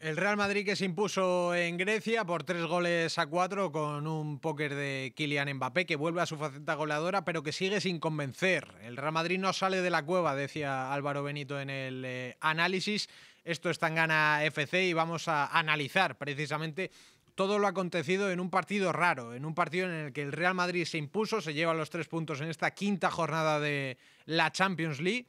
El Real Madrid que se impuso en Grecia por 3-4 con un póker de Kylian Mbappé que vuelve a su faceta goleadora pero que sigue sin convencer. El Real Madrid no sale de la cueva, decía Álvaro Benito en el análisis. Esto es Tangana FC y vamos a analizar precisamente todo lo acontecido en un partido raro, en un partido en el que el Real Madrid se impuso, se lleva los 3 puntos en esta quinta jornada de la Champions League,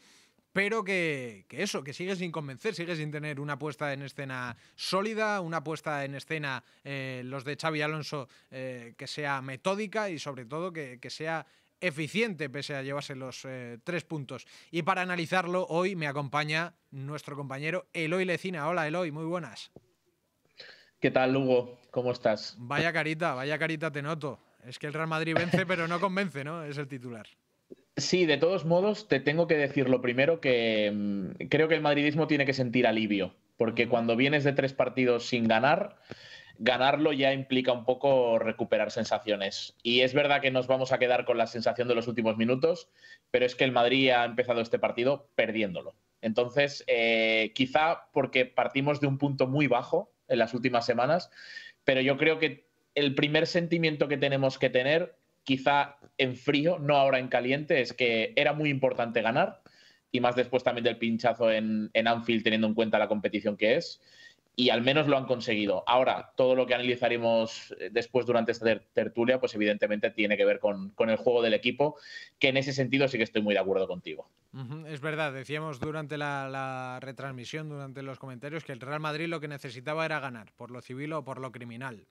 pero que sigue sin convencer, sigue sin tener una puesta en escena sólida, una puesta en escena, los de Xabi Alonso, que sea metódica y sobre todo que sea eficiente pese a llevarse los 3 puntos. Y para analizarlo, hoy me acompaña nuestro compañero Eloy Lecina. Hola Eloy, muy buenas. ¿Qué tal, Hugo? ¿Cómo estás? Vaya carita te noto. Es que el Real Madrid vence, pero no convence, ¿no? Es el titular. Sí, de todos modos, te tengo que decir lo primero que creo que el madridismo tiene que sentir alivio, porque cuando vienes de 3 partidos sin ganar, ganarlo ya implica un poco recuperar sensaciones. Y es verdad que nos vamos a quedar con la sensación de los últimos minutos, pero es que el Madrid ha empezado este partido perdiéndolo. Entonces, quizá porque partimos de un punto muy bajo en las últimas semanas, pero yo creo que el primer sentimiento que tenemos que tener, quizá en frío, no ahora en caliente, es que era muy importante ganar, y más después también del pinchazo en Anfield, teniendo en cuenta la competición que es, y al menos lo han conseguido. Ahora, todo lo que analizaremos después durante esta tertulia, pues evidentemente tiene que ver con el juego del equipo, que en ese sentido sí que estoy muy de acuerdo contigo. Es verdad, decíamos durante la retransmisión, durante los comentarios, que el Real Madrid lo que necesitaba era ganar, por lo civil o por lo criminal.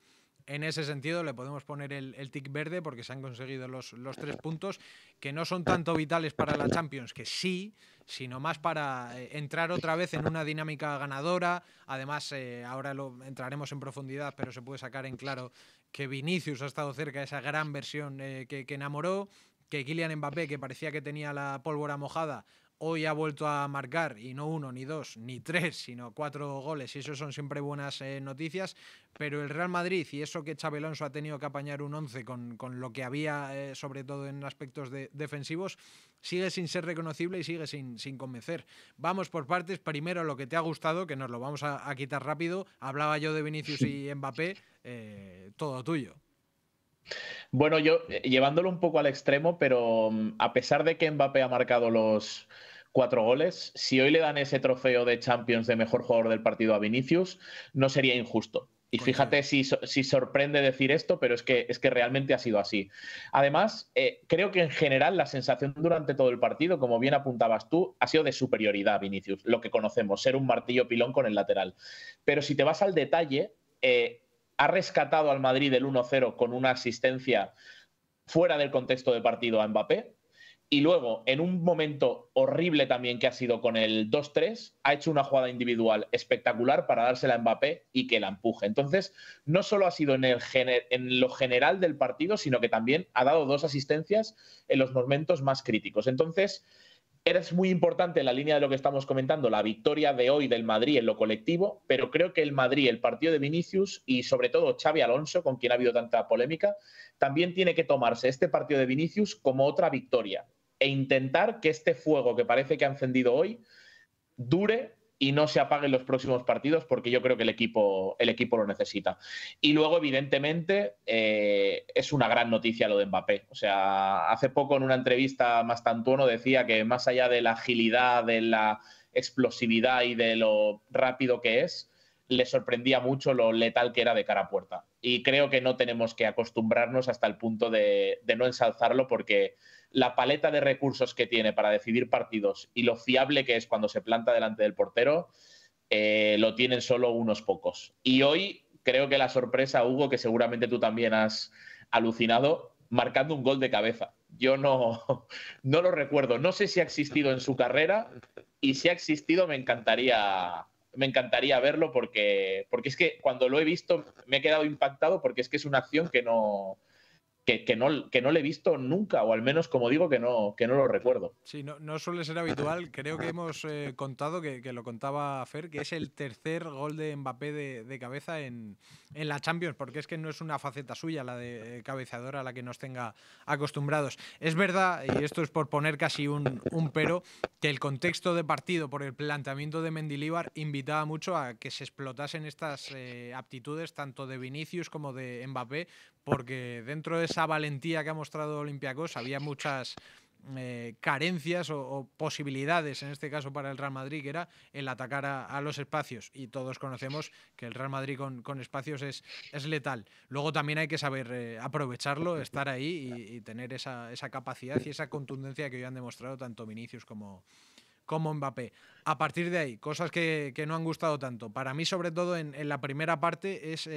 En ese sentido le podemos poner el tic verde porque se han conseguido los 3 puntos que no son tanto vitales para la Champions, que sí, sino más para entrar otra vez en una dinámica ganadora. Además, ahora entraremos en profundidad, pero se puede sacar en claro que Vinicius ha estado cerca de esa gran versión que enamoró, que Kylian Mbappé, que parecía que tenía la pólvora mojada, hoy ha vuelto a marcar, y no 1, ni 2, ni 3, sino 4 goles, y eso son siempre buenas noticias. Pero el Real Madrid, y eso que Xabi Alonso ha tenido que apañar un 11 con lo que había, sobre todo en aspectos defensivos, sigue sin ser reconocible y sigue sin convencer. Vamos por partes. Primero, lo que te ha gustado, que nos lo vamos a quitar rápido. Hablaba yo de Vinicius y Mbappé, todo tuyo. Bueno, yo llevándolo un poco al extremo, pero a pesar de que Mbappé ha marcado los 4 goles, si hoy le dan ese trofeo de Champions de mejor jugador del partido a Vinicius, no sería injusto. Y Coincido. fíjate si sorprende decir esto, pero es que realmente ha sido así. Además, creo que en general la sensación durante todo el partido, como bien apuntabas tú, ha sido de superioridad Vinicius, lo que conocemos, ser un martillo pilón con el lateral. Pero si te vas al detalle, ha rescatado al Madrid del 1-0 con una asistencia fuera del contexto de partido a Mbappé. Y luego, en un momento horrible también que ha sido con el 2-3, ha hecho una jugada individual espectacular para dársela a Mbappé y que la empuje. Entonces, no solo ha sido en lo general del partido, sino que también ha dado 2 asistencias en los momentos más críticos. Entonces, es muy importante en la línea de lo que estamos comentando, la victoria de hoy del Madrid en lo colectivo, pero creo que el Madrid, el partido de Vinicius y sobre todo Xabi Alonso, con quien ha habido tanta polémica, también tiene que tomarse este partido de Vinicius como otra victoria e intentar que este fuego que parece que ha encendido hoy dure y no se apague en los próximos partidos, porque yo creo que el equipo lo necesita. Y luego, evidentemente, es una gran noticia lo de Mbappé. O sea, hace poco en una entrevista Mastantuono decía que más allá de la agilidad, de la explosividad y de lo rápido que es, le sorprendía mucho lo letal que era de cara a puerta. Y creo que no tenemos que acostumbrarnos hasta el punto de no ensalzarlo, porque la paleta de recursos que tiene para decidir partidos y lo fiable que es cuando se planta delante del portero, lo tienen solo unos pocos. Y hoy creo que la sorpresa, Hugo, que seguramente tú también has alucinado, marcando un gol de cabeza. Yo no lo recuerdo. No sé si ha existido en su carrera, y si ha existido me encantaría verlo, porque es que cuando lo he visto me he quedado impactado, porque es que es una acción que no que no le he visto nunca, o al menos, como digo, que no lo recuerdo. Sí, no suele ser habitual. Creo que hemos contado, que lo contaba Fer, que es el tercer gol de Mbappé de cabeza en la Champions, porque es que no es una faceta suya la de cabeceador a la que nos tenga acostumbrados. Es verdad, y esto es por poner casi un pero, que el contexto de partido por el planteamiento de Mendilibar invitaba mucho a que se explotasen estas aptitudes tanto de Vinicius como de Mbappé, porque dentro de esa valentía que ha mostrado Olympiacos había muchas carencias o posibilidades, en este caso para el Real Madrid, que era el atacar a los espacios. Y todos conocemos que el Real Madrid con espacios es letal. Luego también hay que saber aprovecharlo, estar ahí y tener esa capacidad y esa contundencia que hoy han demostrado tanto Vinicius como Mbappé. A partir de ahí, cosas que no han gustado tanto. Para mí, sobre todo en la primera parte, es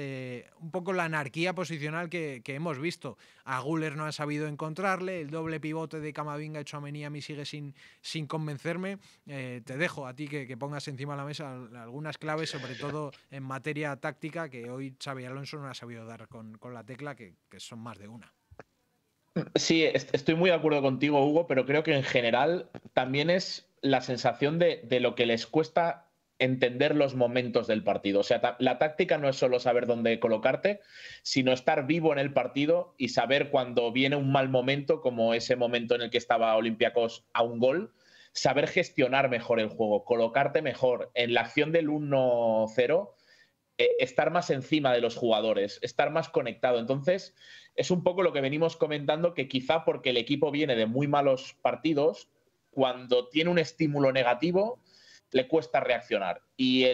un poco la anarquía posicional que hemos visto. A Güler no ha sabido encontrarle, el doble pivote de Camavinga y Tchouaméni a mí sigue sin convencerme. Te dejo a ti que pongas encima de la mesa algunas claves, sobre todo en materia táctica, que hoy Xabi Alonso no ha sabido dar con la tecla, que son más de una. Sí, estoy muy de acuerdo contigo, Hugo, pero creo que en general también es la sensación de lo que les cuesta entender los momentos del partido. O sea, la táctica no es solo saber dónde colocarte, sino estar vivo en el partido y saber cuando viene un mal momento, como ese momento en el que estaba Olympiacos a un gol, saber gestionar mejor el juego, colocarte mejor. En la acción del 1-0, estar más encima de los jugadores, estar más conectado. Entonces, es un poco lo que venimos comentando, que quizá porque el equipo viene de muy malos partidos, cuando tiene un estímulo negativo, le cuesta reaccionar. Y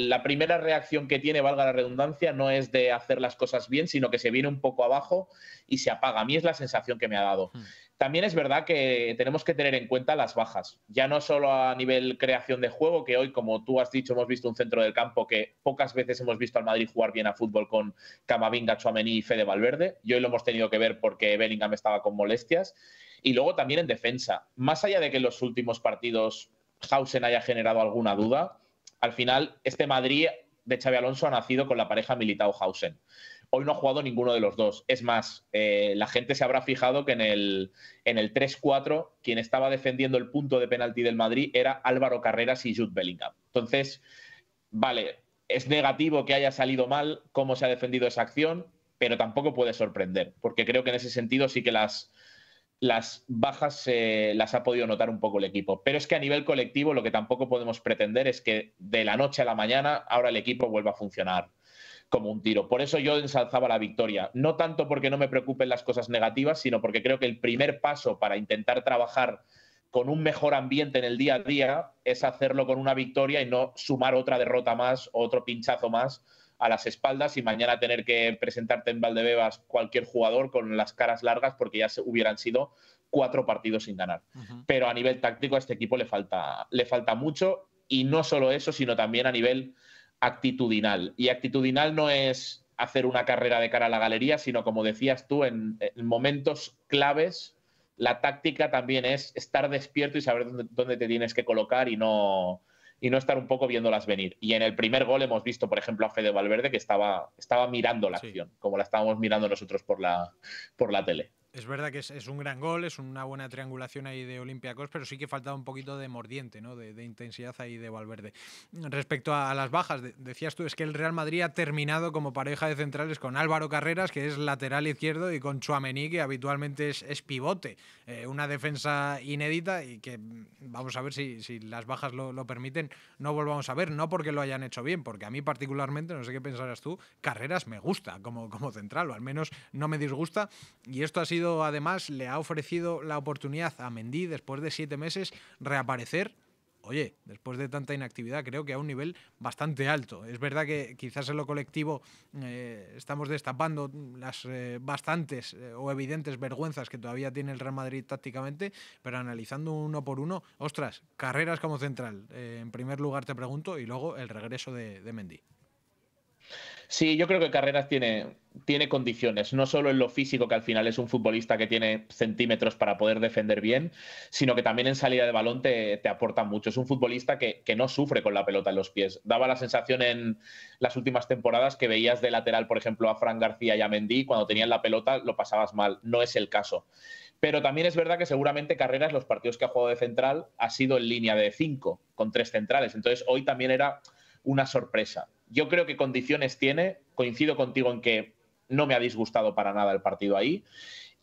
la primera reacción que tiene, valga la redundancia, no es de hacer las cosas bien, sino que se viene un poco abajo y se apaga. A mí es la sensación que me ha dado. También es verdad que tenemos que tener en cuenta las bajas, ya no solo a nivel creación de juego, que hoy, como tú has dicho, hemos visto un centro del campo que pocas veces hemos visto al Madrid jugar bien a fútbol con Camavinga, Tchouaméni y Fede Valverde, y hoy lo hemos tenido que ver porque Bellingham estaba con molestias. Y luego también en defensa, más allá de que en los últimos partidos Hausen haya generado alguna duda, al final este Madrid de Xabi Alonso ha nacido con la pareja Militao-Hausen. Hoy no ha jugado ninguno de los dos. Es más, la gente se habrá fijado que en el 3-4 quien estaba defendiendo el punto de penalti del Madrid era Álvaro Carreras y Jude Bellingham. Entonces, vale, es negativo que haya salido mal cómo se ha defendido esa acción, pero tampoco puede sorprender, porque creo que en ese sentido sí que las bajas las ha podido notar un poco el equipo. Pero es que a nivel colectivo lo que tampoco podemos pretender es que de la noche a la mañana ahora el equipo vuelva a funcionar como un tiro. Por eso yo ensalzaba la victoria. No tanto porque no me preocupen las cosas negativas, sino porque creo que el primer paso para intentar trabajar con un mejor ambiente en el día a día es hacerlo con una victoria y no sumar otra derrota más o otro pinchazo más a las espaldas y mañana tener que presentarte en Valdebebas cualquier jugador con las caras largas porque ya hubieran sido 4 partidos sin ganar. Pero a nivel táctico a este equipo le falta mucho, y no solo eso, sino también a nivel actitudinal. Y actitudinal no es hacer una carrera de cara a la galería, sino, como decías tú, en momentos claves, la táctica también es estar despierto y saber dónde te tienes que colocar y no estar un poco viéndolas venir. Y en el primer gol hemos visto, por ejemplo, a Fede Valverde que estaba mirando la acción, como la estábamos mirando nosotros por la tele. Es verdad que es un gran gol, es una buena triangulación ahí de Olympiacos, pero sí que faltaba un poquito de mordiente, ¿no? de intensidad ahí de Valverde. Respecto a las bajas, decías tú, es que el Real Madrid ha terminado como pareja de centrales con Álvaro Carreras, que es lateral izquierdo, y con Tchouaméni, que habitualmente es pivote. Una defensa inédita y que vamos a ver si las bajas lo permiten, no volvamos a ver, no porque lo hayan hecho bien, porque a mí particularmente, no sé qué pensarás tú, Carreras me gusta como central, o al menos no me disgusta, y esto ha sido, además, le ha ofrecido la oportunidad a Mendy, después de 7 meses, reaparecer. Oye, después de tanta inactividad, creo que a un nivel bastante alto. Es verdad que quizás en lo colectivo estamos destapando las bastantes o evidentes vergüenzas que todavía tiene el Real Madrid tácticamente, pero analizando uno por uno, ostras, Carreras como central, en primer lugar te pregunto, y luego el regreso de Mendy. Sí, yo creo que Carreras tiene condiciones, no solo en lo físico, que al final es un futbolista que tiene centímetros para poder defender bien, sino que también en salida de balón te aporta mucho. Es un futbolista que no sufre con la pelota en los pies. Daba la sensación en las últimas temporadas que veías de lateral, por ejemplo, a Fran García y a Mendy, cuando tenían la pelota lo pasabas mal. No es el caso. Pero también es verdad que seguramente Carreras, los partidos que ha jugado de central, ha sido en línea de 5, con 3 centrales. Entonces hoy también era una sorpresa. Yo creo que condiciones tiene, coincido contigo en que no me ha disgustado para nada el partido ahí,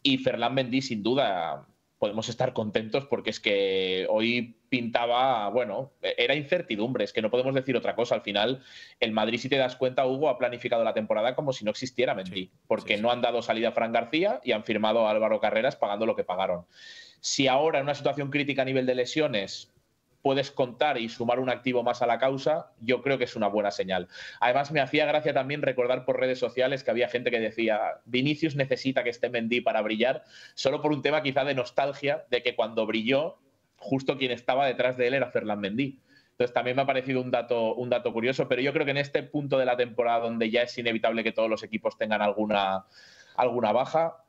y Ferland Mendy sin duda podemos estar contentos porque es que hoy pintaba, bueno, era incertidumbre, es que no podemos decir otra cosa. Al final, el Madrid, si te das cuenta, Hugo, ha planificado la temporada como si no existiera Mendy, Sí, porque sí. no han dado salida a Fran García y han firmado a Álvaro Carreras pagando lo que pagaron. Si ahora en una situación crítica a nivel de lesiones puedes contar y sumar un activo más a la causa, yo creo que es una buena señal. Además, me hacía gracia también recordar por redes sociales que había gente que decía Vinicius necesita que esté Mendy para brillar, solo por un tema quizá de nostalgia, de que cuando brilló, justo quien estaba detrás de él era Ferland Mendy. Entonces también me ha parecido un dato curioso, pero yo creo que en este punto de la temporada donde ya es inevitable que todos los equipos tengan alguna baja,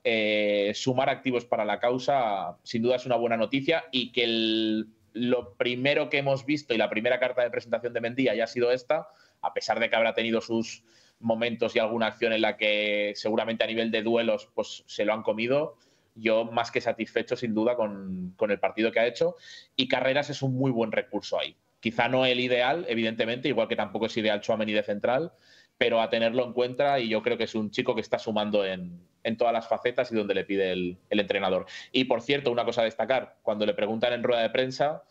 sumar activos para la causa sin duda es una buena noticia, y que lo primero que hemos visto y la primera carta de presentación de Mendy haya sido esta, a pesar de que habrá tenido sus momentos y alguna acción en la que seguramente a nivel de duelos pues se lo han comido, yo más que satisfecho sin duda con el partido que ha hecho, y Carreras es un muy buen recurso ahí. Quizá no el ideal, evidentemente, igual que tampoco es ideal Tchouaméni de central, pero a tenerlo en cuenta, y yo creo que es un chico que está sumando en todas las facetas y donde le pide el entrenador. Y por cierto, una cosa a destacar, cuando le preguntan en rueda de prensa,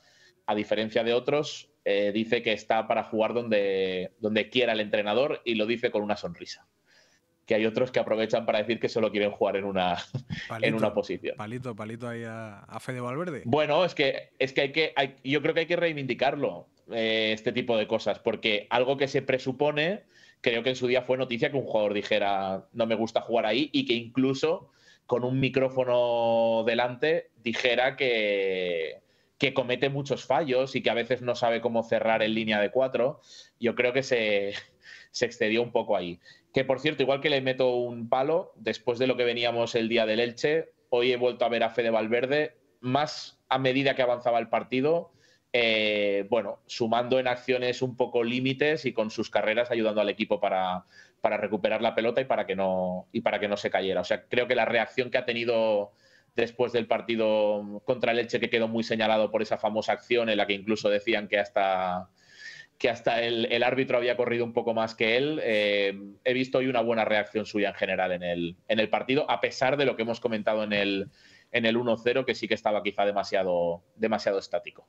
a diferencia de otros, dice que está para jugar donde quiera el entrenador, y lo dice con una sonrisa. Que hay otros que aprovechan para decir que solo quieren jugar en una, en una Palito, posición. palito ahí a Fede Valverde. Bueno, yo creo que hay que reivindicarlo, este tipo de cosas, porque algo que se presupone, creo que en su día fue noticia que un jugador dijera no me gusta jugar ahí, y que incluso con un micrófono delante dijera que comete muchos fallos y que a veces no sabe cómo cerrar en línea de 4. Yo creo que se excedió un poco ahí. Que por cierto, igual que le meto un palo, después de lo que veníamos el día del Elche, hoy he vuelto a ver a Fede Valverde, más a medida que avanzaba el partido, bueno, sumando en acciones un poco límites y con sus carreras ayudando al equipo para recuperar la pelota y para que no se cayera. O sea, creo que la reacción que ha tenido después del partido contra el Elche, que quedó muy señalado por esa famosa acción en la que incluso decían que hasta el árbitro había corrido un poco más que él. He visto hoy una buena reacción suya en general en el partido, a pesar de lo que hemos comentado en el 1-0, que sí que estaba quizá demasiado estático.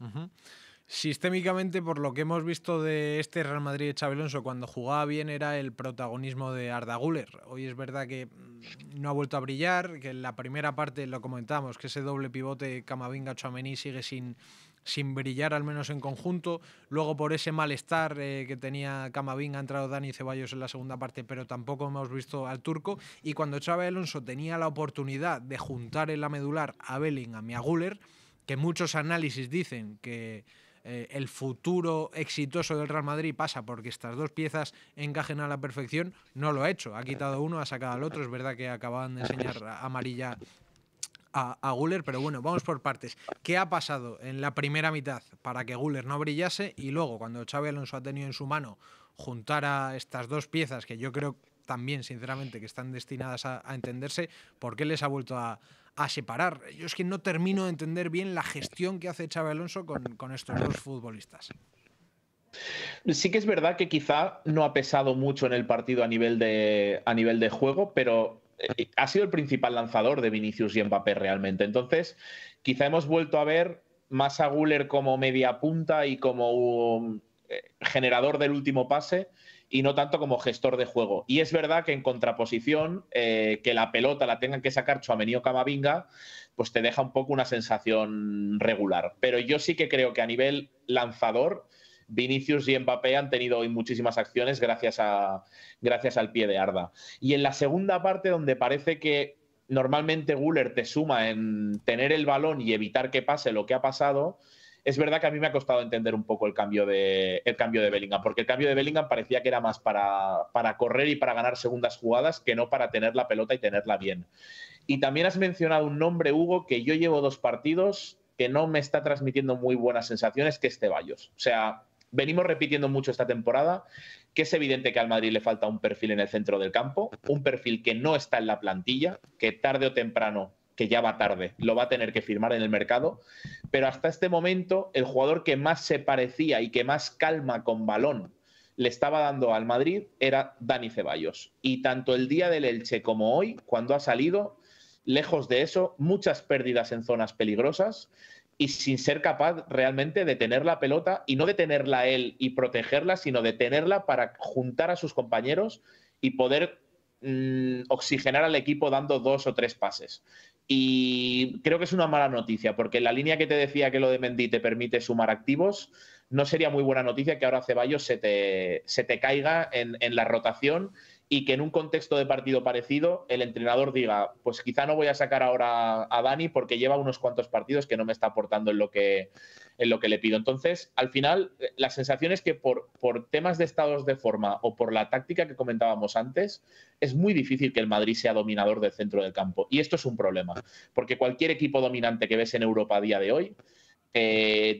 Sistémicamente, por lo que hemos visto de este Real Madrid de Xabi Alonso, cuando jugaba bien era el protagonismo de Arda Güler. Hoy es verdad que no ha vuelto a brillar, que en la primera parte lo comentamos, que ese doble pivote Camavinga-Tchouaméni sigue sin brillar, al menos en conjunto. Luego, por ese malestar que tenía Camavinga, ha entrado Dani Ceballos en la segunda parte, pero tampoco hemos visto al turco. Y cuando Xabi Alonso tenía la oportunidad de juntar en la medular a Bellingham y a Güler, que muchos análisis dicen que el futuro exitoso del Real Madrid pasa porque estas dos piezas encajen a la perfección, no lo ha hecho. Ha quitado uno, ha sacado al otro. Es verdad que acababan de enseñar amarilla a Güler, pero bueno, vamos por partes. ¿Qué ha pasado en la primera mitad para que Güler no brillase? Y luego, cuando Xabi Alonso ha tenido en su mano juntar a estas dos piezas, que yo creo también, sinceramente, que están destinadas a entenderse, ¿por qué les ha vuelto a separar? Yo es que no termino de entender bien la gestión que hace Xabi Alonso con estos dos futbolistas. Sí que es verdad que quizá no ha pesado mucho en el partido a nivel de juego, pero ha sido el principal lanzador de Vinicius y Mbappé realmente. Entonces, quizá hemos vuelto a ver más a Güler como media punta y como un generador del último pase, y no tanto como gestor de juego. Y es verdad que en contraposición, que la pelota la tengan que sacar Tchouaméni o Camavinga, pues te deja un poco una sensación regular. Pero yo sí que creo que a nivel lanzador, Vinicius y Mbappé han tenido hoy muchísimas acciones gracias al pie de Arda. Y en la segunda parte, donde parece que normalmente Güler te suma en tener el balón y evitar que pase lo que ha pasado, es verdad que a mí me ha costado entender un poco el cambio de Bellingham, porque el cambio de Bellingham parecía que era más para correr y para ganar segundas jugadas que no para tener la pelota y tenerla bien. Y también has mencionado un nombre, Hugo, que yo llevo 2 partidos que no me está transmitiendo muy buenas sensaciones, que es Ceballos. O sea, venimos repitiendo mucho esta temporada que es evidente que al Madrid le falta un perfil en el centro del campo, un perfil que no está en la plantilla, que tarde o temprano, que ya va tarde, lo va a tener que firmar en el mercado, pero hasta este momento el jugador que más se parecía y que más calma con balón le estaba dando al Madrid era Dani Ceballos. Y tanto el día del Elche como hoy, cuando ha salido, lejos de eso, muchas pérdidas en zonas peligrosas y sin ser capaz realmente de tener la pelota y no de tenerla él y protegerla, sino de tenerla para juntar a sus compañeros y poder oxigenar al equipo dando 2 o 3 pases. Y creo que es una mala noticia, porque la línea que te decía que lo de Mendy te permite sumar activos, no sería muy buena noticia que ahora Ceballos se te caiga en la rotación y que en un contexto de partido parecido el entrenador diga, pues quizá no voy a sacar ahora a Dani porque lleva unos cuantos partidos que no me está aportando en lo que le pido. Entonces, al final, la sensación es que por temas de estados de forma o por la táctica que comentábamos antes, es muy difícil que el Madrid sea dominador del centro del campo. Y esto es un problema, porque cualquier equipo dominante que ves en Europa a día de hoy,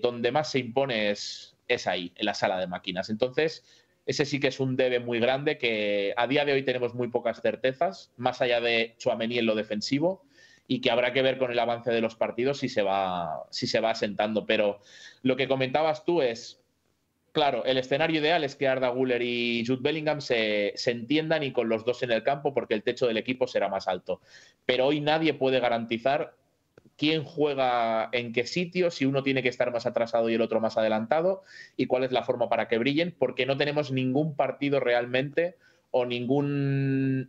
donde más se impone es ahí, en la sala de máquinas. Entonces, ese sí que es un debe muy grande que a día de hoy tenemos muy pocas certezas, más allá de Tchouaméni en lo defensivo, y que habrá que ver con el avance de los partidos si se va asentando. Pero lo que comentabas tú es, claro, el escenario ideal es que Arda Güler y Jude Bellingham se entiendan y con los dos en el campo porque el techo del equipo será más alto. Pero hoy nadie puede garantizar quién juega en qué sitio, si uno tiene que estar más atrasado y el otro más adelantado, y cuál es la forma para que brillen, porque no tenemos ningún partido realmente o ningún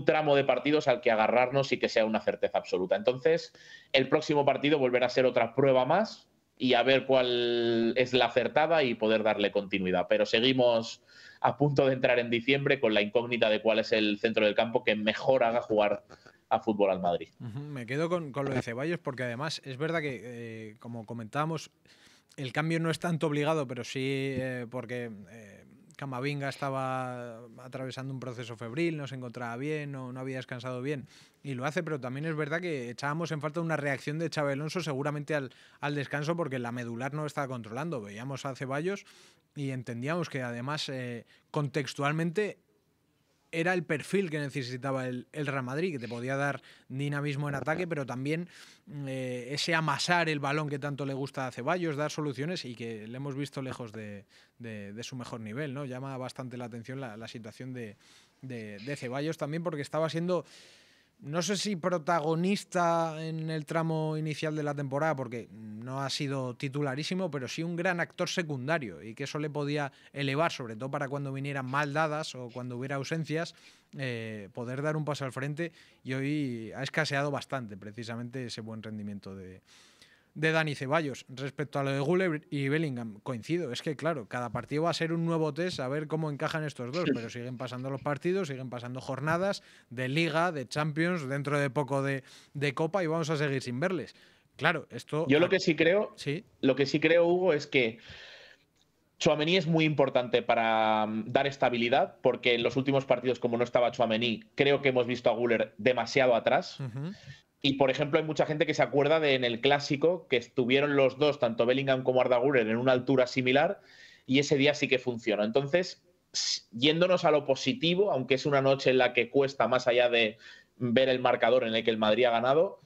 tramo de partidos al que agarrarnos y que sea una certeza absoluta. Entonces, el próximo partido volverá a ser otra prueba más y a ver cuál es la acertada y poder darle continuidad. Pero seguimos a punto de entrar en diciembre con la incógnita de cuál es el centro del campo que mejor haga jugar a fútbol al Madrid. Me quedo con lo de Ceballos porque además es verdad que, como comentábamos, el cambio no es tanto obligado, pero sí porque Camavinga estaba atravesando un proceso febril, no se encontraba bien, no había descansado bien y lo hace, pero también es verdad que echábamos en falta una reacción de Xabi Alonso seguramente al descanso porque la medular no lo estaba controlando. Veíamos a Ceballos y entendíamos que además contextualmente era el perfil que necesitaba el Real Madrid, que te podía dar dinamismo en ataque, pero también ese amasar el balón que tanto le gusta a Ceballos, dar soluciones y que le hemos visto lejos de su mejor nivel, ¿no? Llama bastante la atención la situación de Ceballos también porque estaba siendo, no sé si protagonista en el tramo inicial de la temporada, porque no ha sido titularísimo, pero sí un gran actor secundario y que eso le podía elevar, sobre todo para cuando vinieran mal dadas o cuando hubiera ausencias, poder dar un paso al frente, y hoy ha escaseado bastante precisamente ese buen rendimiento de Dani Ceballos. Respecto a lo de Güler y Bellingham, coincido, es que claro, cada partido va a ser un nuevo test a ver cómo encajan estos dos, pero siguen pasando los partidos, siguen pasando jornadas de Liga, de Champions, dentro de poco de Copa, y vamos a seguir sin verles. Claro, esto... Yo lo que sí creo, Hugo, es que Tchouaméni es muy importante para dar estabilidad, porque en los últimos partidos, como no estaba Tchouaméni, creo que hemos visto a Güler demasiado atrás. Y, por ejemplo, hay mucha gente que se acuerda de en el Clásico que estuvieron los dos, tanto Bellingham como Arda Güler, en una altura similar, y ese día sí que funcionó. Entonces, yéndonos a lo positivo, aunque es una noche en la que cuesta más allá de ver el marcador en el que el Madrid ha ganado,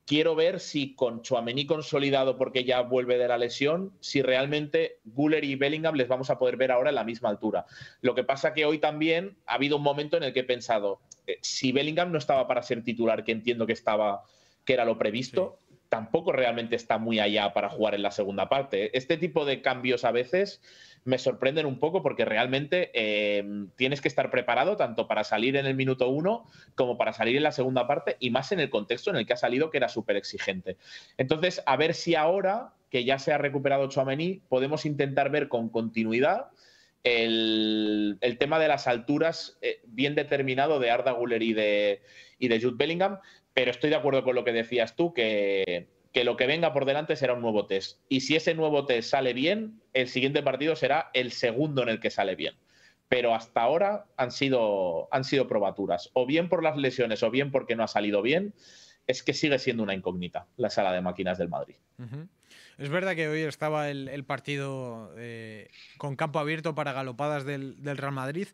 quiero ver si con Tchouaméni consolidado porque ya vuelve de la lesión, si realmente Güler y Bellingham les vamos a poder ver ahora en la misma altura. Lo que pasa que hoy también ha habido un momento en el que he pensado, si Bellingham no estaba para ser titular, que entiendo que era lo previsto, sí, tampoco realmente está muy allá para jugar en la segunda parte. Este tipo de cambios a veces me sorprenden un poco porque realmente tienes que estar preparado tanto para salir en el minuto 1 como para salir en la segunda parte, y más en el contexto en el que ha salido, que era súper exigente. Entonces, a ver si ahora, que ya se ha recuperado Tchouaméni, podemos intentar ver con continuidad el tema de las alturas bien determinado de Arda Güler y de Jude Bellingham. Pero estoy de acuerdo con lo que decías tú, que que lo que venga por delante será un nuevo test. Y si ese nuevo test sale bien, el siguiente partido será el segundo en el que sale bien. Pero hasta ahora han sido probaturas. O bien por las lesiones, o bien porque no ha salido bien. Es que sigue siendo una incógnita la sala de máquinas del Madrid. Es verdad que hoy estaba el partido con campo abierto para galopadas del Real Madrid.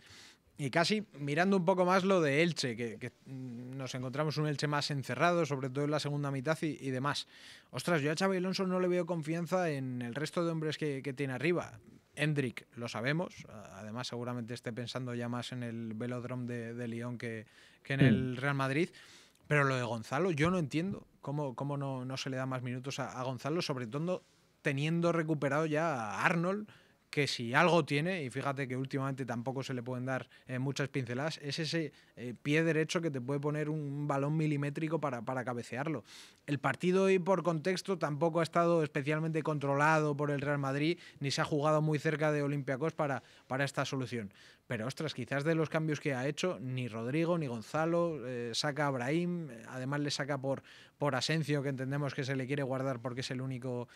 Y casi mirando un poco más lo de Elche, que nos encontramos un Elche más encerrado, sobre todo en la segunda mitad y demás. Ostras, yo a Xabi Alonso no le veo confianza en el resto de hombres que tiene arriba. Hendrik, lo sabemos, además seguramente esté pensando ya más en el velódromo de Lyon que en el Real Madrid. Pero lo de Gonzalo, yo no entiendo cómo no se le da más minutos a Gonzalo, sobre todo teniendo recuperado ya a Arnold, que si algo tiene, y fíjate que últimamente tampoco se le pueden dar muchas pinceladas, es ese pie derecho que te puede poner un balón milimétrico para cabecearlo. El partido hoy, por contexto, tampoco ha estado especialmente controlado por el Real Madrid, ni se ha jugado muy cerca de Olympiacos para esta solución. Pero, ostras, quizás de los cambios que ha hecho, ni Rodrigo ni Gonzalo, saca a Brahim, además le saca por Asencio, que entendemos que se le quiere guardar porque es el único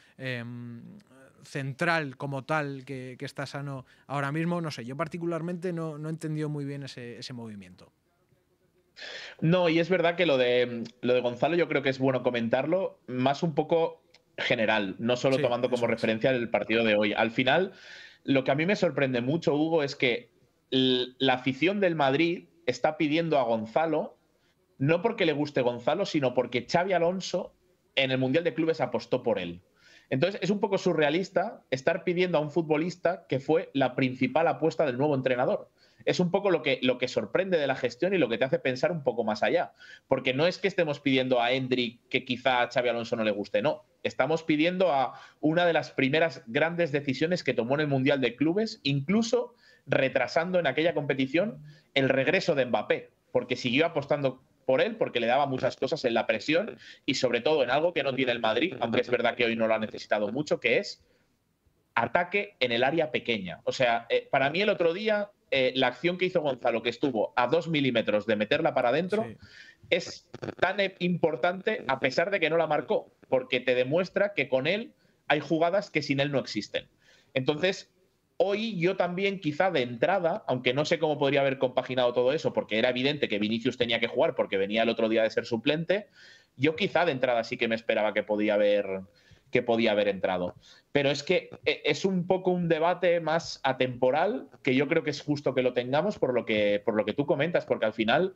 central como tal que está sano ahora mismo. No sé, yo particularmente no he entendido muy bien ese movimiento. No, y es verdad que lo de Gonzalo yo creo que es bueno comentarlo, más un poco general, no solo Sí, tomando como referencia el partido de hoy. Al final, lo que a mí me sorprende mucho, Hugo, es que la afición del Madrid está pidiendo a Gonzalo, no porque le guste Gonzalo, sino porque Xabi Alonso en el Mundial de Clubes apostó por él. Entonces es un poco surrealista estar pidiendo a un futbolista que fue la principal apuesta del nuevo entrenador. Es un poco lo que sorprende de la gestión y lo que te hace pensar un poco más allá. Porque no es que estemos pidiendo a Hendrik que quizá a Xabi Alonso no le guste, no. Estamos pidiendo a una de las primeras grandes decisiones que tomó en el Mundial de Clubes, incluso retrasando en aquella competición el regreso de Mbappé, porque siguió apostando por él, porque le daba muchas cosas en la presión y sobre todo en algo que no tiene el Madrid, aunque es verdad que hoy no lo ha necesitado mucho, que es ataque en el área pequeña. O sea, para mí el otro día, la acción que hizo Gonzalo, que estuvo a 2 milímetros de meterla para adentro, sí, es tan importante a pesar de que no la marcó, porque te demuestra que con él hay jugadas que sin él no existen. Entonces, hoy yo también quizá de entrada, aunque no sé cómo podría haber compaginado todo eso, porque era evidente que Vinicius tenía que jugar porque venía el otro día de ser suplente, yo quizá de entrada sí que me esperaba que podía haber entrado. Pero es que es un poco un debate más atemporal, que yo creo que es justo que lo tengamos por lo que tú comentas, porque al final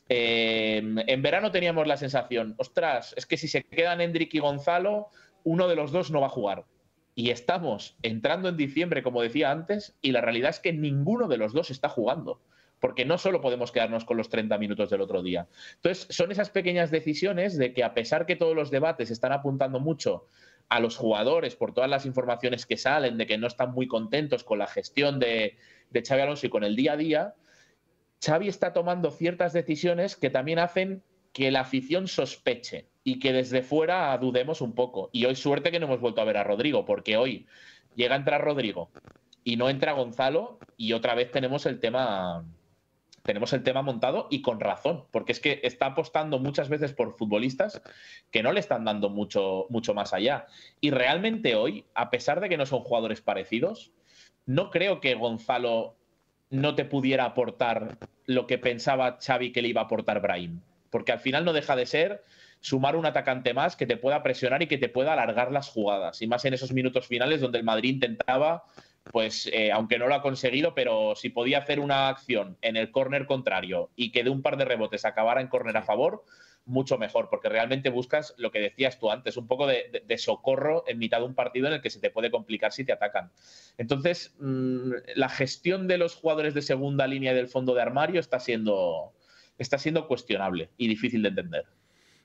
en verano teníamos la sensación, ostras, es que si se quedan Hendrik y Gonzalo, uno de los dos no va a jugar. Y estamos entrando en diciembre, como decía antes, y la realidad es que ninguno de los dos está jugando. Porque no solo podemos quedarnos con los 30 minutos del otro día. Entonces, son esas pequeñas decisiones de que a pesar que todos los debates están apuntando mucho a los jugadores por todas las informaciones que salen, de que no están muy contentos con la gestión de Xabi Alonso y con el día a día, Xavi está tomando ciertas decisiones que también hacen que la afición sospeche y que desde fuera dudemos un poco. Y hoy suerte que no hemos vuelto a ver a Rodrigo, porque hoy llega a entrar Rodrigo y no entra Gonzalo y otra vez tenemos el tema montado y con razón, porque es que está apostando muchas veces por futbolistas que no le están dando mucho más allá. Y realmente hoy, a pesar de que no son jugadores parecidos, no creo que Gonzalo no te pudiera aportar lo que pensaba Xavi que le iba a aportar Brahim. Porque al final no deja de ser sumar un atacante más que te pueda presionar y que te pueda alargar las jugadas. Y más en esos minutos finales donde el Madrid intentaba, pues aunque no lo ha conseguido, pero si podía hacer una acción en el córner contrario y que de un par de rebotes acabara en córner a favor, mucho mejor, porque realmente buscas lo que decías tú antes, un poco de socorro en mitad de un partido en el que se te puede complicar si te atacan. Entonces, la gestión de los jugadores de segunda línea del fondo de armario está siendo cuestionable y difícil de entender.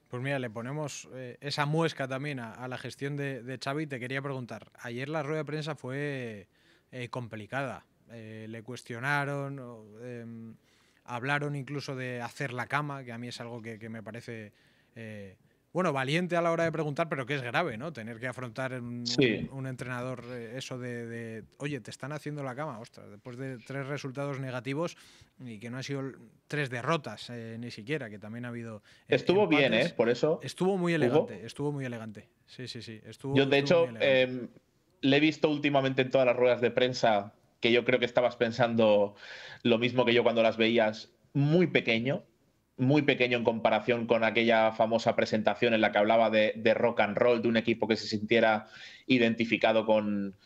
Pues mira, le ponemos esa muesca también a la gestión de Xavi. Te quería preguntar, ayer la rueda de prensa fue complicada. Le cuestionaron, hablaron incluso de hacer la cama, que a mí es algo que me parece Bueno, valiente a la hora de preguntar, pero que es grave, ¿no? Tener que afrontar Sí. un entrenador eso oye, te están haciendo la cama, ostras, después de 3 resultados negativos y que no han sido 3 derrotas ni siquiera, que también ha habido Estuvo bien, ¿eh? empates. Por eso, Estuvo muy elegante, Hugo. estuvo muy elegante. Sí, sí, sí, Yo, de estuvo muy hecho, elegante. le he visto últimamente en todas las ruedas de prensa que yo creo que estabas pensando lo mismo que yo cuando las veías, muy pequeño en comparación con aquella famosa presentación en la que hablaba de rock and roll, de un equipo que se sintiera identificado con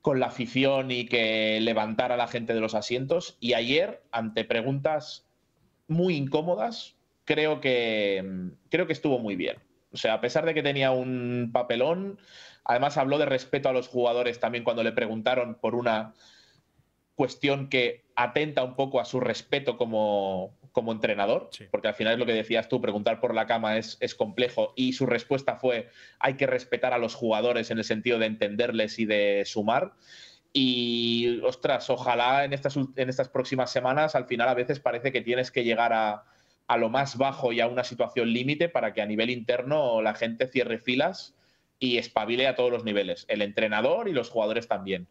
la afición y que levantara a la gente de los asientos. Y ayer, ante preguntas muy incómodas, creo que estuvo muy bien. O sea, a pesar de que tenía un papelón, además habló de respeto a los jugadores también cuando le preguntaron por una cuestión que atenta un poco a su respeto como entrenador, Sí. porque al final es lo que decías tú, preguntar por la cama es complejo, y su respuesta fue: hay que respetar a los jugadores en el sentido de entenderles y de sumar. Y, ostras, ojalá en estas próximas semanas, al final a veces parece que tienes que llegar a lo más bajo y a una situación límite para que a nivel interno la gente cierre filas y espabile a todos los niveles, el entrenador y los jugadores también.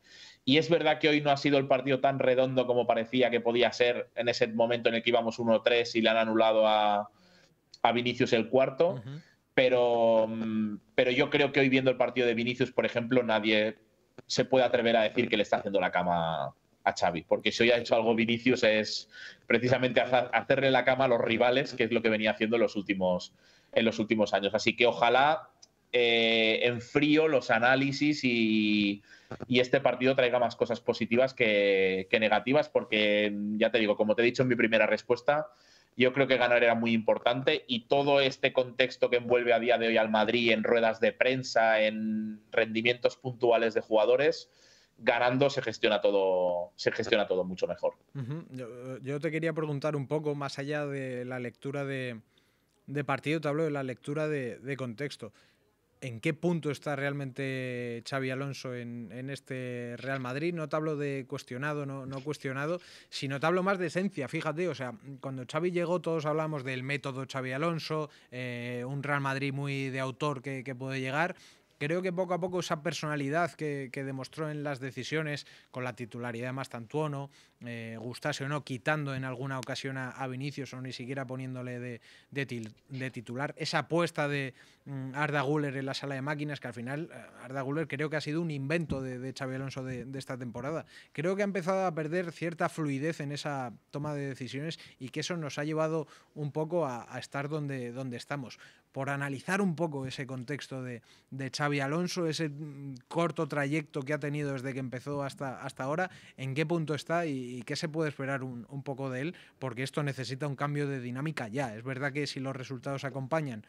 Y es verdad que hoy no ha sido el partido tan redondo como parecía que podía ser en ese momento en el que íbamos 1-3 y le han anulado a Vinicius el cuarto. Ujú. Pero yo creo que hoy, viendo el partido de Vinicius, por ejemplo, nadie se puede atrever a decir que le está haciendo la cama a Xavi, porque si hoy ha hecho algo Vinicius es precisamente hacerle la cama a los rivales, que es lo que venía haciendo en los últimos años. Así que ojalá en frío los análisis y este partido traiga más cosas positivas que negativas, porque ya te digo, como te he dicho en mi primera respuesta, yo creo que ganar era muy importante, y todo este contexto que envuelve a día de hoy al Madrid en ruedas de prensa, en rendimientos puntuales de jugadores, ganando se gestiona todo mucho mejor. Ujú. Yo te quería preguntar un poco, más allá de la lectura de partido, te hablo de la lectura de contexto. ¿En qué punto está realmente Xavi Alonso en este Real Madrid? No te hablo de cuestionado, no cuestionado, sino te hablo más de esencia, fíjate. O sea, cuando Xavi llegó todos hablamos del método Xavi Alonso, un Real Madrid muy de autor que puede llegar. Creo que poco a poco esa personalidad que demostró en las decisiones, con la titularidad de Mastantuono, gustase o no, quitando en alguna ocasión a Vinicius o ni siquiera poniéndole de titular, esa apuesta de Arda Güler en la sala de máquinas, que al final Arda Güler creo que ha sido un invento de Xabi Alonso de esta temporada. Creo que ha empezado a perder cierta fluidez en esa toma de decisiones y que eso nos ha llevado un poco a estar donde estamos. Por analizar un poco ese contexto de Xabi Alonso, ese corto trayecto que ha tenido desde que empezó hasta ahora, en qué punto está y qué se puede esperar un poco de él, porque esto necesita un cambio de dinámica ya. Es verdad que si los resultados acompañan,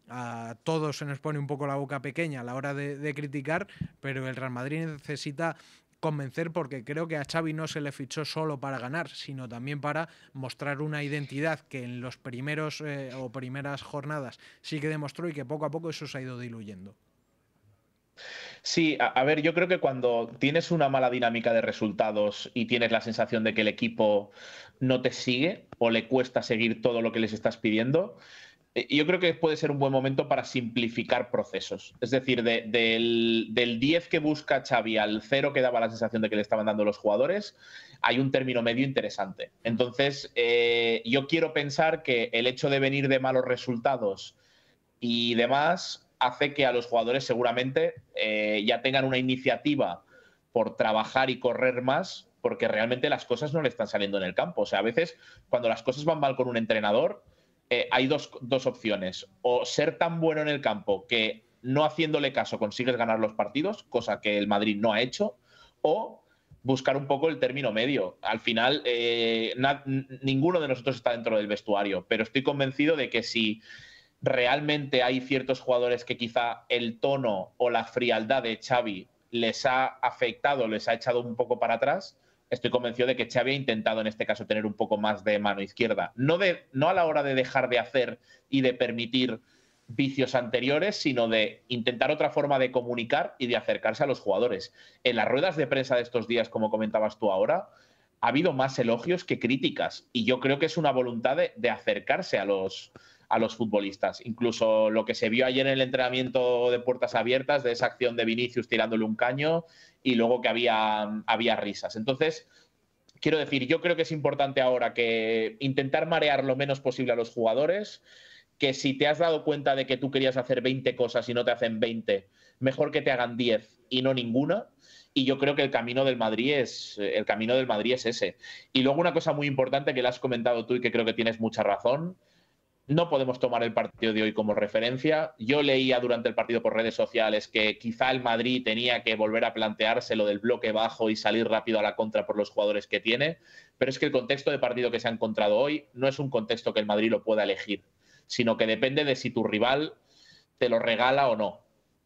a todos se nos pone un poco la boca pequeña a la hora de criticar, pero el Real Madrid necesita convencer, porque creo que a Xavi no se le fichó solo para ganar, sino también para mostrar una identidad que en los primeros o primeras jornadas sí que demostró, y que poco a poco eso se ha ido diluyendo. Sí, a ver, yo creo que cuando tienes una mala dinámica de resultados y tienes la sensación de que el equipo no te sigue o le cuesta seguir todo lo que les estás pidiendo, yo creo que puede ser un buen momento para simplificar procesos. Es decir, del 10 que busca Xavi al 0 que daba la sensación de que le estaban dando los jugadores, hay un término medio interesante. Entonces, yo quiero pensar que el hecho de venir de malos resultados y demás hace que a los jugadores seguramente ya tengan una iniciativa por trabajar y correr más, porque realmente las cosas no le están saliendo en el campo. O sea, a veces cuando las cosas van mal con un entrenador, hay dos opciones: o ser tan bueno en el campo que no haciéndole caso consigues ganar los partidos, cosa que el Madrid no ha hecho, o buscar un poco el término medio. Al final, ninguno de nosotros está dentro del vestuario, pero estoy convencido de que si realmente hay ciertos jugadores que quizá el tono o la frialdad de Xavi les ha afectado, les ha echado un poco para atrás, estoy convencido de que Xavi ha intentado en este caso tener un poco más de mano izquierda. No a la hora de dejar de hacer y de permitir vicios anteriores, sino de intentar otra forma de comunicar y de acercarse a los jugadores. En las ruedas de prensa de estos días, como comentabas tú ahora, ha habido más elogios que críticas, y yo creo que es una voluntad de acercarse a los futbolistas. Incluso lo que se vio ayer en el entrenamiento de puertas abiertas, de esa acción de Vinicius tirándole un caño y luego que había risas. Entonces, quiero decir, yo creo que es importante ahora que intentar marear lo menos posible a los jugadores, que si te has dado cuenta de que tú querías hacer 20 cosas y no te hacen 20, mejor que te hagan 10 y no ninguna. Y yo creo que el camino del Madrid es ese. Y luego una cosa muy importante que le has comentado tú y que creo que tienes mucha razón. No podemos tomar el partido de hoy como referencia. Yo leía durante el partido por redes sociales que quizá el Madrid tenía que volver a plantearse lo del bloque bajo y salir rápido a la contra por los jugadores que tiene, pero es que el contexto de partido que se ha encontrado hoy no es un contexto que el Madrid lo pueda elegir, sino que depende de si tu rival te lo regala o no.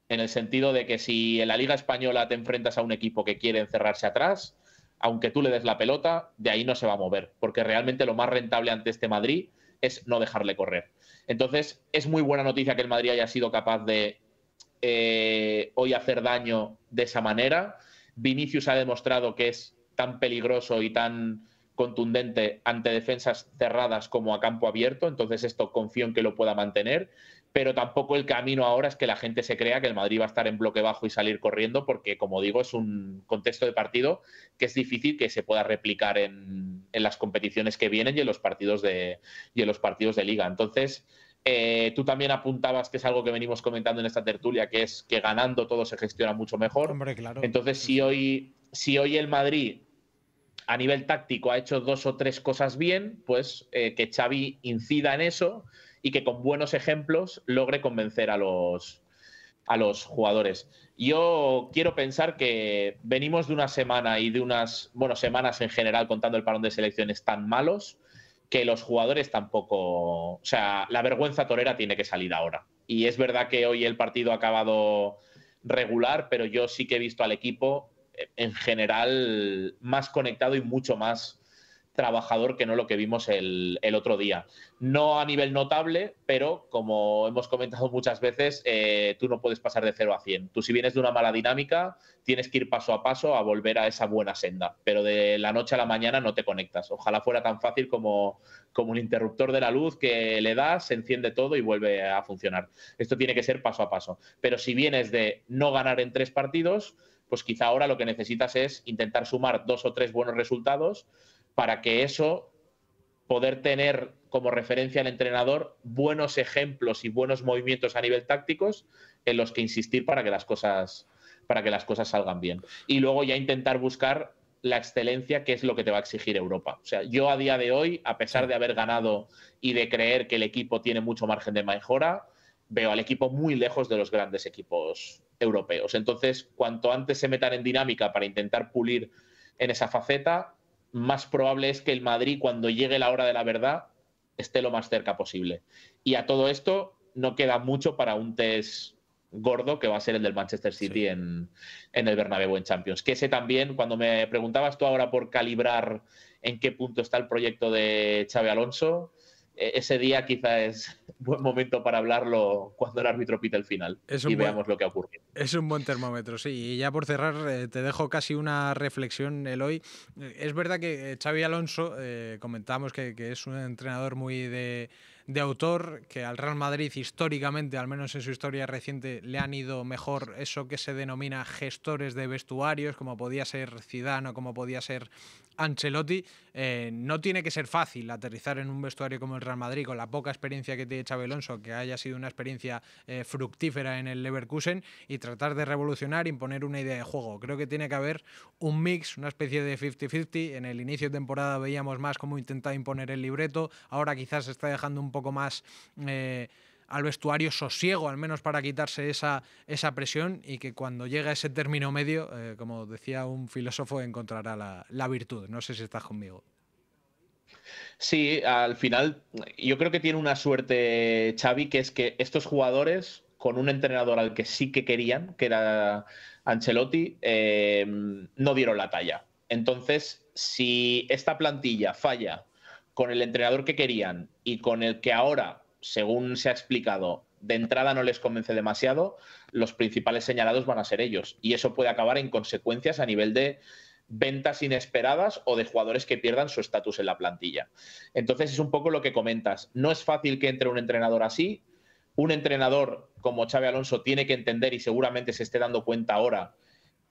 En el sentido de que si en la Liga Española te enfrentas a un equipo que quiere encerrarse atrás, aunque tú le des la pelota, de ahí no se va a mover, porque realmente lo más rentable ante este Madrid es no dejarle correr. Entonces, es muy buena noticia que el Madrid haya sido capaz de hoy hacer daño de esa manera. Vinicius ha demostrado que es tan peligroso y tan contundente ante defensas cerradas como a campo abierto, entonces esto confío en que lo pueda mantener, pero tampoco el camino ahora es que la gente se crea que el Madrid va a estar en bloque bajo y salir corriendo, porque como digo, es un contexto de partido que es difícil que se pueda replicar en las competiciones que vienen y en los partidos de liga. Entonces, tú también apuntabas que es algo que venimos comentando en esta tertulia, que es que ganando todo se gestiona mucho mejor. Hombre, claro. Entonces, si hoy el Madrid a nivel táctico ha hecho 2 o 3 cosas bien, pues que Xavi incida en eso y que con buenos ejemplos logre convencer a los jugadores. Yo quiero pensar que venimos de una semana y de unas semanas en general, contando el parón de selecciones, tan malos que los jugadores tampoco... O sea, la vergüenza torera tiene que salir ahora. Y es verdad que hoy el partido ha acabado regular, pero yo sí que he visto al equipo en general más conectado y mucho más trabajador que no lo que vimos el otro día. No a nivel notable, pero como hemos comentado muchas veces, tú no puedes pasar de 0 a 100. Tú si vienes de una mala dinámica, tienes que ir paso a paso a volver a esa buena senda, pero de la noche a la mañana no te conectas. Ojalá fuera tan fácil como un interruptor de la luz que le das, se enciende todo y vuelve a funcionar. Esto tiene que ser paso a paso. Pero si vienes de no ganar en 3 partidos, pues quizá ahora lo que necesitas es intentar sumar 2 o 3 buenos resultados para que eso, poder tener como referencia al entrenador buenos ejemplos y buenos movimientos a nivel tácticos en los que insistir para que las cosas salgan bien. Y luego ya intentar buscar la excelencia, que es lo que te va a exigir Europa. O sea, yo a día de hoy, a pesar de haber ganado y de creer que el equipo tiene mucho margen de mejora, veo al equipo muy lejos de los grandes equipos europeos. Entonces, cuanto antes se metan en dinámica para intentar pulir en esa faceta, más probable es que el Madrid, cuando llegue la hora de la verdad, esté lo más cerca posible. Y a todo esto no queda mucho para un test gordo que va a ser el del Manchester City en el Bernabéu en Champions. Que ese también, cuando me preguntabas tú ahora por calibrar en qué punto está el proyecto de Xabi Alonso, ese día quizá es buen momento para hablarlo cuando el árbitro pite el final y veamos lo que ha ocurrido. Es un buen termómetro, sí. Y ya por cerrar, te dejo casi una reflexión, Eloy. Es verdad que Xabi Alonso, comentamos que es un entrenador muy de autor, que al Real Madrid históricamente, al menos en su historia reciente, le han ido mejor eso que se denomina gestores de vestuarios, como podía ser Zidane o como podía ser Ancelotti. No tiene que ser fácil aterrizar en un vestuario como el Real Madrid con la poca experiencia que tiene Xabi Alonso, que haya sido una experiencia fructífera en el Leverkusen, y tratar de revolucionar, imponer una idea de juego. Creo que tiene que haber un mix, una especie de 50-50. En el inicio de temporada veíamos más cómo intentaba imponer el libreto, ahora quizás se está dejando un poco más al vestuario sosiego, al menos para quitarse esa presión, y que cuando llega ese término medio, como decía un filósofo, encontrará la virtud. No sé si estás conmigo. Sí, al final yo creo que tiene una suerte Xavi, que es que estos jugadores, con un entrenador al que sí que querían, que era Ancelotti, no dieron la talla. Entonces, si esta plantilla falla con el entrenador que querían y con el que ahora, según se ha explicado, de entrada no les convence demasiado, los principales señalados van a ser ellos. Y eso puede acabar en consecuencias a nivel de ventas inesperadas o de jugadores que pierdan su estatus en la plantilla. Entonces es un poco lo que comentas. No es fácil que entre un entrenador así. Un entrenador como Xabi Alonso tiene que entender, y seguramente se esté dando cuenta ahora,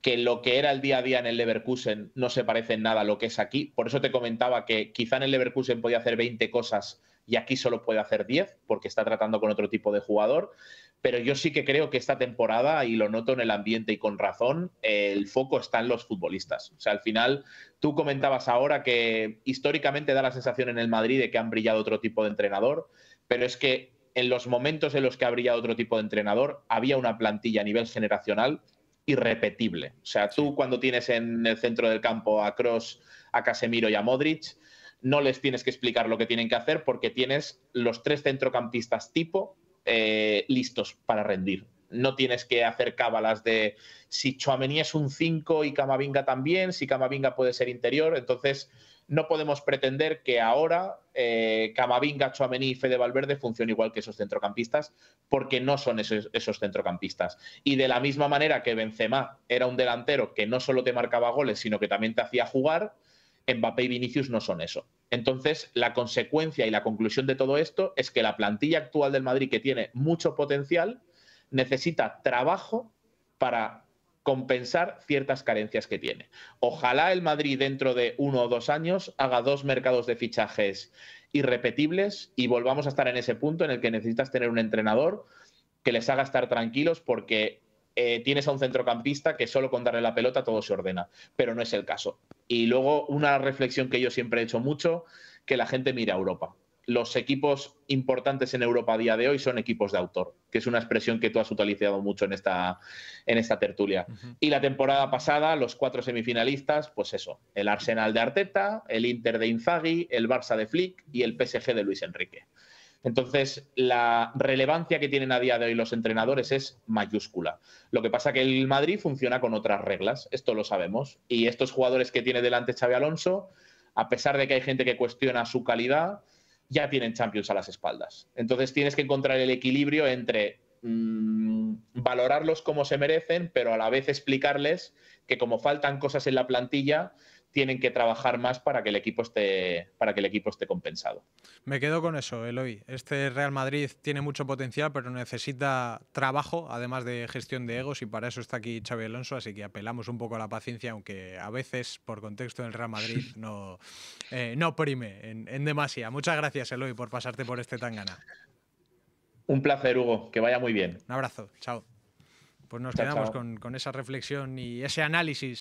que lo que era el día a día en el Leverkusen no se parece en nada a lo que es aquí. Por eso te comentaba que quizá en el Leverkusen podía hacer 20 cosas y aquí solo puede hacer 10 porque está tratando con otro tipo de jugador. Pero yo sí que creo que esta temporada, y lo noto en el ambiente y con razón, el foco está en los futbolistas. O sea, al final, tú comentabas ahora que históricamente da la sensación en el Madrid de que han brillado otro tipo de entrenador, pero es que en los momentos en los que ha brillado otro tipo de entrenador, había una plantilla a nivel generacional irrepetible. O sea, tú cuando tienes en el centro del campo a Kroos, a Casemiro y a Modric, no les tienes que explicar lo que tienen que hacer porque tienes los 3 centrocampistas tipo listos para rendir. No tienes que hacer cábalas de si Tchouaméni es un 5 y Camavinga también, si Camavinga puede ser interior. Entonces, no podemos pretender que ahora Camavinga, Tchouaméni y Fede Valverde funcionen igual que esos centrocampistas, porque no son esos centrocampistas. Y de la misma manera que Benzema era un delantero que no solo te marcaba goles, sino que también te hacía jugar, Mbappé y Vinicius no son eso. Entonces, la consecuencia y la conclusión de todo esto es que la plantilla actual del Madrid, que tiene mucho potencial, necesita trabajo para compensar ciertas carencias que tiene. Ojalá el Madrid dentro de 1 o 2 años haga 2 mercados de fichajes irrepetibles y volvamos a estar en ese punto en el que necesitas tener un entrenador que les haga estar tranquilos porque tienes a un centrocampista que solo con darle la pelota todo se ordena, pero no es el caso. Y luego una reflexión que yo siempre he hecho mucho, que la gente mire a Europa. Los equipos importantes en Europa a día de hoy son equipos de autor, que es una expresión que tú has utilizado mucho en esta tertulia. Y la temporada pasada, los 4 semifinalistas, pues eso, el Arsenal de Arteta, el Inter de Inzaghi, el Barça de Flick y el PSG de Luis Enrique. Entonces, la relevancia que tienen a día de hoy los entrenadores es mayúscula. Lo que pasa es que el Madrid funciona con otras reglas, esto lo sabemos. Y estos jugadores que tiene delante Xabi Alonso, a pesar de que hay gente que cuestiona su calidad, ya tienen Champions a las espaldas. Entonces, tienes que encontrar el equilibrio entre valorarlos como se merecen, pero a la vez explicarles que como faltan cosas en la plantilla, tienen que trabajar más para que el equipo esté compensado. Me quedo con eso, Eloy. Este Real Madrid tiene mucho potencial, pero necesita trabajo, además de gestión de egos, y para eso está aquí Xabi Alonso, así que apelamos un poco a la paciencia, aunque a veces, por contexto del Real Madrid, no prime en demasía. Muchas gracias, Eloy, por pasarte por este Tangana. Un placer, Hugo. Que vaya muy bien. Un abrazo. Chao. Pues nos Chao, quedamos chao. con esa reflexión y ese análisis